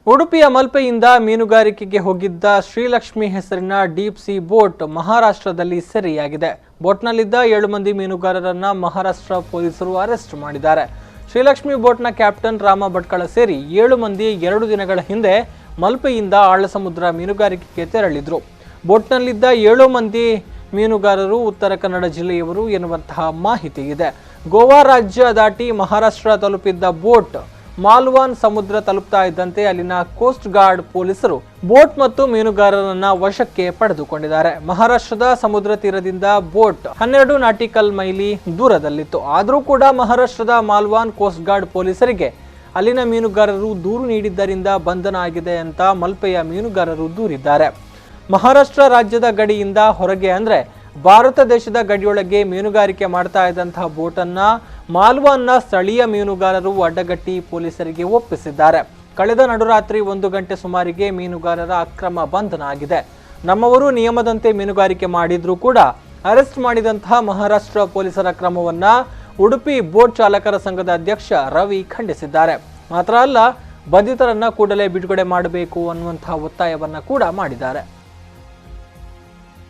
ಉಡುಪಿಯ ಮಲ್ಪೆಯಿಂದ ಮೀನುಗಾರಿಕೆಗೆ ಹೋಗಿದ್ದ ಶ್ರೀಲಕ್ಷ್ಮಿ ಹೆಸರಿನ ಡೀಪ್ ಸಿ ಬೋಟ್ ಮಹಾರಾಷ್ಟ್ರದಲ್ಲಿ ಸೆರೆಯಾಗಿದೆ. ಬೋಟ್ನಲ್ಲಿದ್ದ 7 ಮಂದಿ ಮೀನುಗಾರರನ್ನ ಮಹಾರಾಷ್ಟ್ರ ಪೊಲೀಸರು ಅರೆಸ್ಟ್ ಮಾಡಿದ್ದಾರೆ. ಶ್ರೀಲಕ್ಷ್ಮಿ ಬೋಟ್ನ ಕ್ಯಾಪ್ಟನ್ ರಾಮ ಭಟ್ಕಳ ಸೇರಿ 7 ಮಂದಿ 2 ದಿನಗಳ ಹಿಂದೆ ಮಲ್ಪೆಯಿಂದ ಆಳಸಮುದ್ರ ಮೀನುಗಾರಿಕೆಗೆ ತೆರಳಿದ್ರು. ಬೋಟ್ನಲ್ಲಿದ್ದ 7 ಮಂದಿ ಮೀನುಗಾರರು ಉತ್ತರ ಕನ್ನಡ ಜಿಲ್ಲೆಯವರು ಎನ್ನುವಂತಹ ಮಾಹಿತಿ ಇದೆ. ಗೋವಾ ರಾಜ್ಯ ದಾಟಿ ಮಹಾರಾಷ್ಟ್ರ ತಲುಪಿದ್ದ ಬೋಟ್ ಮಾಲ್ವಾನ್ ಸಮುದ್ರ ತಲುಪ್ತಾ ಇದ್ದಂತೆ ಅಲ್ಲಿನ ಕೋಸ್ಟ್ ಗಾರ್ಡ್ ಪೊಲೀಸರು ಬೋಟ್ ಮತ್ತು ಮೀನುಗಾರರನ್ನ ವಶಕ್ಕೆ ಪಡೆದುಕೊಂಡಿದ್ದಾರೆ. ಮಹಾರಾಷ್ಟ್ರದ ಸಮುದ್ರ ತೀರದಿಂದ ಬೋಟ್ 12 ನಾಟಿಕಲ್ ಮೈಲಿ ದೂರದಲ್ಲಿತ್ತು. ಆದರೂ ಕೂಡ ಮಹಾರಾಷ್ಟ್ರದ ಮಾಲ್ವಾನ್ ಕೋಸ್ಟ್ ಗಾರ್ಡ್ ಪೊಲೀಸರಿಗೆ ಅಲ್ಲಿನ ಮೀನುಗಾರರು ದೂರು ನೀಡಿದ್ದರಿಂದ ಬಂಧನ ಆಗಿದೆ ಅಂತ ಮಲ್ಪೆಯ ಮೀನುಗಾರರು ದೂರಿದ್ದಾರೆ. ಮಹಾರಾಷ್ಟ್ರ ರಾಜ್ಯದ ಗಡಿಯಿಂದ ಹೊರಗೆ ಅಂದ್ರೆ ಭಾರತ ದೇಶದ ಗಡಿಯೊಳಗೆ ಮೀನುಗಾರಿಕೆ ಮಾಡ್ತಾ ಇದ್ದಂತಹ ಬೋಟನ್ನ ಮಾಲ್ವಾನ್ನ ಸ್ಥಳೀಯ ಮೀನುಗಾರರು ಅಡ್ಡಗಟ್ಟಿ ಪೊಲೀಸರಿಗೆ ಒಪ್ಪಿಸಿದ್ದಾರೆ. ಕಳೆದ ನಡುರಾತ್ರಿ 1 ಗಂಟೆ ಸುಮಾರಿಗೆ ಮೀನುಗಾರರ ಅಕ್ರಮ ಬಂಧನ ಆಗಿದೆ. ನಮ್ಮವರು ನಿಯಮದಂತೆ ಮೀನುಗಾರಿಕೆ ಮಾಡಿದ್ರೂ ಕೂಡ ಅರೆಸ್ಟ್ ಮಾಡಿದಂತಹ ಮಹಾರಾಷ್ಟ್ರ ಪೊಲೀಸರ ಕ್ರಮವನ್ನ ಉಡುಪಿ ಬೋಟ್ ಚಾಲಕರ ಸಂಘದ ಅಧ್ಯಕ್ಷ ರವಿ ಖಂಡಿಸಿದ್ದಾರೆ. ಮಾತ್ರ ಅಲ್ಲ, ಬಂಧಿತರನ್ನ ಕೂಡಲೇ ಬಿಡುಗಡೆ ಮಾಡಬೇಕು ಅನ್ನುವಂತಹ ಒತ್ತಾಯವನ್ನ ಕೂಡ ಮಾಡಿದ್ದಾರೆ.